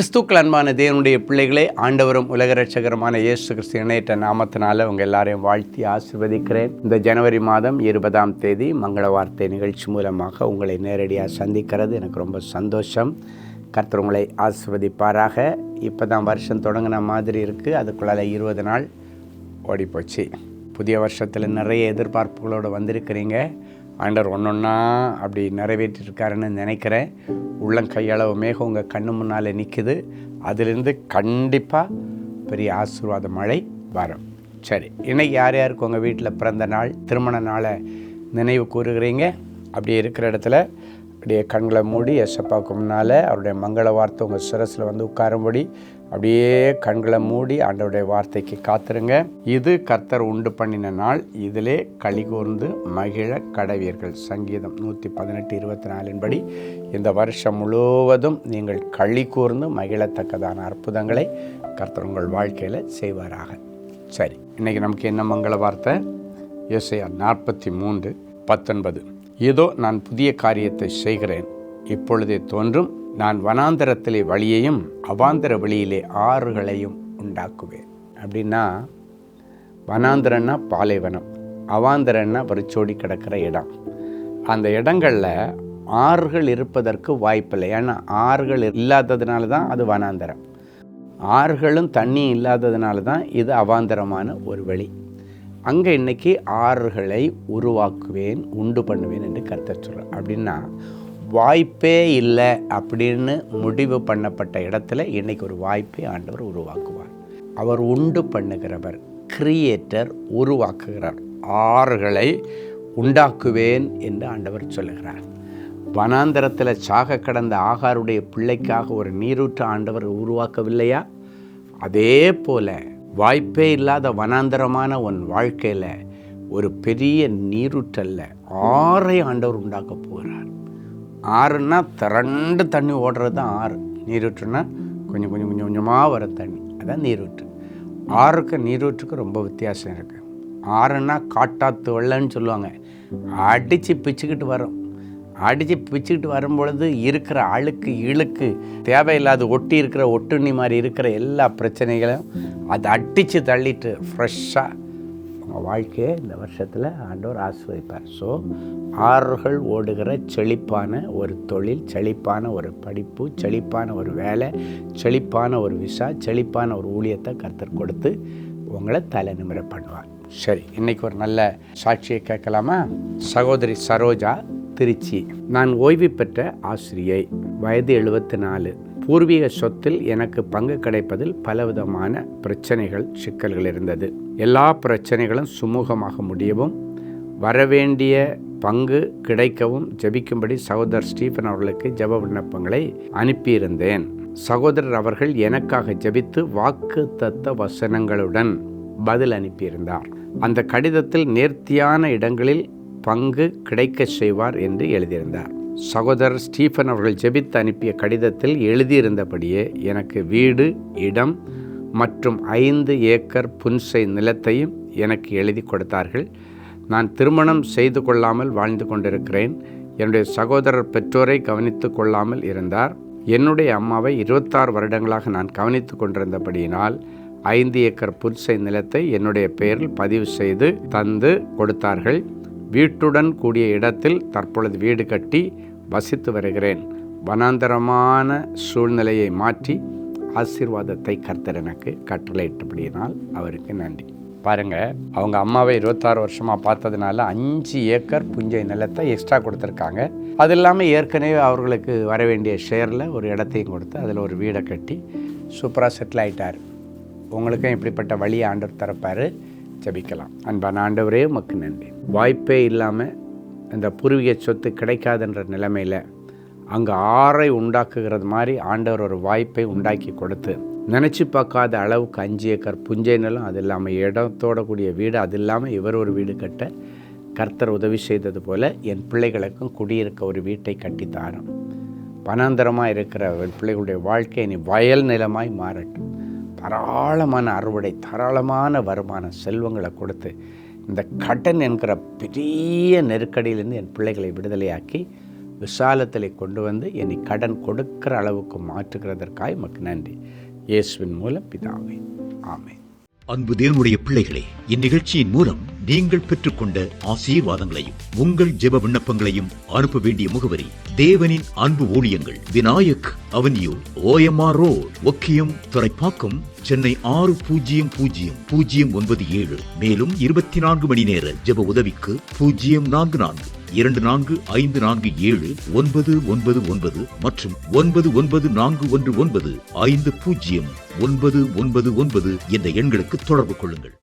கிறிஸ்துக்கள் அன்பான தேவனுடைய பிள்ளைகளே, ஆண்டவரும் உலக ரட்சகருமான இயேசு கிறிஸ்து இணையற்ற நாமத்தினால உங்கள் எல்லாரையும் வாழ்த்தி ஆசீர்வதிக்கிறேன். இந்த ஜனவரி மாதம் 20ஆம் தேதி மங்கள வார்த்தை நிகழ்ச்சி மூலமாக உங்களை நேரடியாக சந்திக்கிறது எனக்கு ரொம்ப சந்தோஷம். கர்த்தர் உங்களை ஆசீர்வதிப்பாராக. இப்போ தான் வருஷம் தொடங்கின மாதிரி இருக்குது. அதுக்குள்ளால 20 நாள் ஓடிப்போச்சு. புதிய வருஷத்தில் நிறைய எதிர்பார்ப்புகளோடு வந்திருக்கிறீங்க. ஆண்டவர் ஒன்றொன்னா அப்படி நிறைவேற்றிருக்காருன்னு நினைக்கிறேன். உள்ளங்கையளவு மேகம் உங்கள் கண்ணு முன்னால் நிற்குது. அதிலிருந்து கண்டிப்பாக பெரிய ஆசீர்வாத மழை வரும். சரி, இன்றைக்கி யார் யாருக்கு உங்கள் வீட்டில் பிறந்த நாள், திருமண நாளை நினைவு கூறுகிறீங்க? அப்படி இருக்கிற இடத்துல அப்படியே கண்களை மூடி எசப்பாவுக்கு முன்னால் அவருடைய மங்கள வார்த்தை உங்கள் சிரசில் வந்து உட்காரும்படி அப்படியே கண்களை மூடி ஆண்டவருடைய வார்த்தைக்கு காத்துருங்க. இது கர்த்தர் உண்டு பண்ணின நாள், இதிலே களி கூர்ந்து மகிழ கடவீர்கள். சங்கீதம் 118:24 படி இந்த வருஷம் முழுவதும் நீங்கள் களி கூர்ந்து மகிழத்தக்கதான அற்புதங்களை கர்த்தர் உங்கள் வாழ்க்கையில் செய்வாராக. சரி, இன்றைக்கி நமக்கு என்ன மங்கள வார்த்தை? ஏசாயா 43:19. ஏதோ நான் புதிய காரியத்தை செய்கிறேன், இப்பொழுதே தோன்றும். நான் வனாந்தரத்திலே வழியையும் அவாந்தர வெளியிலே ஆறுகளையும் உண்டாக்குவேன். அப்படின்னா வனாந்தரன்னா பாலைவனம், அவாந்தரன்னா வரிச்சோடி கிடக்கிற இடம். அந்த இடங்களில் ஆறுகள் இருப்பதற்கு வாய்ப்பில்லை. ஏன்னா ஆறுகள் இல்லாததுனால தான் அது வனாந்தரம். ஆறுகளும் தண்ணியும் இல்லாததுனால தான் இது அவாந்தரமான ஒரு வெளி. அங்கே இன்றைக்கி ஆறுகளை உருவாக்குவேன், உண்டு பண்ணுவேன் என்று கர்த்தர் சொல்கிறார். அப்படின்னா வாய்ப்பே இல்லை அப்படின்னு முடிவு பண்ணப்பட்ட இடத்துல இன்றைக்கி ஒரு வாய்ப்பை ஆண்டவர் உருவாக்குவார். அவர் உண்டு பண்ணுகிறவர், கிரியேட்டர், உருவாக்குகிறார். ஆறுகளை உண்டாக்குவேன் என்று ஆண்டவர் சொல்லுகிறார். வனாந்தரத்தில் சாக கடந்த ஆகாருடைய பிள்ளைக்காக ஒரு நீரூற்று ஆண்டவர் உருவாக்கவில்லையா? அதே போல் வாய்ப்பே இல்லாத வனாந்தரமான உன் வாழ்க்கையில் ஒரு பெரிய நீரூற்றல்ல, ஆறை ஆண்டவர் உண்டாக்க போகிறார். ஆறுன்னா திரண்டு தண்ணி ஓடுறது தான் ஆறு. நீரூற்றுனா கொஞ்சம் கொஞ்சம் கொஞ்சம் கொஞ்சமாக வர தண்ணி, அதான் நீரூற்று. ஆறுக்கு நீரூற்றுக்கு ரொம்ப வித்தியாசம் இருக்குது. ஆறுன்னா காட்டாத்து வெள்ளன்னு சொல்லுவாங்க. அடித்து பிச்சுக்கிட்டு வரும். அடித்து பிச்சுக்கிட்டு வரும்பொழுது இருக்கிற அழுக்கு இழுக்கு தேவையில்லாத ஒட்டி இருக்கிற ஒட்டுண்ணி மாதிரி இருக்கிற எல்லா பிரச்சனைகளையும் அதை அடித்து தள்ளிட்டு ஃப்ரெஷ்ஷாக உங்கள் வாழ்க்கையை இந்த வருஷத்தில் ஆண்டவர் ஆசீர்வதிப்பார். ஸோ ஆறுகள் ஓடுகிற செழிப்பான ஒரு தொழில், செழிப்பான ஒரு படிப்பு, செழிப்பான ஒரு வேலை, செழிப்பான ஒரு விசா, செழிப்பான ஒரு ஊழியத்தை கர்த்தர் கொடுத்து உங்களை தலை நிமிர பண்ணுவார். சரி, இன்றைக்கி ஒரு நல்ல சாட்சியை கேட்கலாமா? சகோதரி சரோஜா, திருச்சி. நான் ஓய்வு பெற்ற ஆசிரியை, வயது 74. பூர்வீக சொத்தில் எனக்கு பங்கு கிடைப்பதில் பலவிதமான பிரச்சனைகள், சிக்கல்கள் இருந்தது. எல்லா பிரச்சனைகளும் சுமூகமாக முடியவும் வரவேண்டிய பங்கு கிடைக்கவும் ஜெபிக்கும்படி சகோதரர் ஸ்டீஃபன் அவர்களுக்கு ஜெப விண்ணப்பங்களை அனுப்பியிருந்தேன். சகோதரர் அவர்கள் எனக்காக ஜெபித்து வாக்குத்தத்த வசனங்களுடன் பதில் அனுப்பியிருந்தார். அந்த கடிதத்தில் நேர்த்தியான இடங்களில் பங்கு கிடைக்க செய்வார் என்று எழுதியிருந்தார். சகோதரர் ஸ்டீஃபன் அவர்கள் ஜெபித்து அனுப்பிய கடிதத்தில் எழுதியிருந்தபடியே எனக்கு வீடு, இடம் மற்றும் 5 ஏக்கர் புன்சை நிலத்தையும் எனக்கு எழுதி கொடுத்தார்கள். நான் திருமணம் செய்து கொள்ளாமல் வாழ்ந்து கொண்டிருக்கிறேன். என்னுடைய சகோதரர் பெற்றோரை கவனித்து கொள்ளாமல் இருந்தார். என்னுடைய அம்மாவை 26 வருடங்களாக நான் கவனித்து கொண்டிருந்தபடியினால் 5 ஏக்கர் புன்சை நிலத்தை என்னுடைய பெயரில் பதிவு செய்து தந்து கொடுத்தார்கள். வீட்டுடன் கூடிய இடத்தில் தற்பொழுது வீடு கட்டி வசித்து வருகிறேன். வனாந்தரமான சூழ்நிலையை மாற்றி ஆசீர்வாதத்தை கர்த்தர் எனக்கு கட்டளையிட்டபடியினால் அவருக்கு நன்றி. பாருங்கள், அவங்க அம்மாவை 26 வருஷமாக பார்த்ததுனால 5 ஏக்கர் புஞ்சை நிலத்தை எக்ஸ்ட்ரா கொடுத்துருக்காங்க. அது இல்லாமல் ஏற்கனவே அவர்களுக்கு வர வேண்டிய ஷேரில் ஒரு இடத்தையும் கொடுத்து அதில் ஒரு வீடை கட்டி சூப்பராக செட்டில் ஆகிட்டார். உங்களுக்கும் இப்படிப்பட்ட வழியை ஆண்டவர் தரப்பார். ஜெபிக்கலாம். அன்பான ஆண்டவரே, உமக்கு நன்றி. வாய்ப்பே இல்லாமல் இந்த பூர்வீக சொத்து கிடைக்காதுன்ற நிலைமையில் அங்கே ஆறை உண்டாக்குகிறது மாதிரி ஆண்டவர் ஒரு வாய்ப்பை உண்டாக்கி கொடுத்து நினச்சி பார்க்காத அளவுக்கு 5 ஏக்கர் புஞ்சை நிலம், அது இல்லாமல் இடத்தோட கூடிய வீடு, அது இல்லாமல் இவர் ஒரு வீடு கட்ட கர்த்தர் உதவி செய்தது போல் என் பிள்ளைகளுக்கும் குடியிருக்க ஒரு வீட்டை கட்டித்தாரும். வனாந்தரமாக இருக்கிற என் பிள்ளைகளுடைய வாழ்க்கை இனி வயல் நிலமாய் மாறட்டும். தாராளமான அறுவடை, தாராளமான வருமானம், செல்வங்களை கொடுத்து இந்த கடன் என்கிற பெரிய நெருக்கடியிலிருந்து என் பிள்ளைகளை விடுதலையாக்கி விசாலத்திலே கொண்டு வந்து என்னை கடன் கொடுக்கிற அளவுக்கு மாற்றுகிறதற்காக உமக்கு நன்றி. இயேசுவின் மூலம் பிதாவே, ஆமென். அன்பு தேவனுடைய பிள்ளைகளே, இந்நிகழ்ச்சியின் மூலம் நீங்கள் பெற்றுக்கொண்ட ஆசீர்வாதங்களையும் உங்கள் ஜெப விண்ணப்பங்களையும் அனுப்ப வேண்டிய முகவரி: தேவனின் அன்பு ஊழியங்கள், Vinayak avenue, OMR road, Okkiyam, Thoraipakkam, Chennai 600097. மேலும் 24 மணி நேர ஜெப உதவிக்கு 04424579999 மற்றும் 9941150999 என்ற எண்களுக்கு தொடர்பு கொள்ளுங்கள்.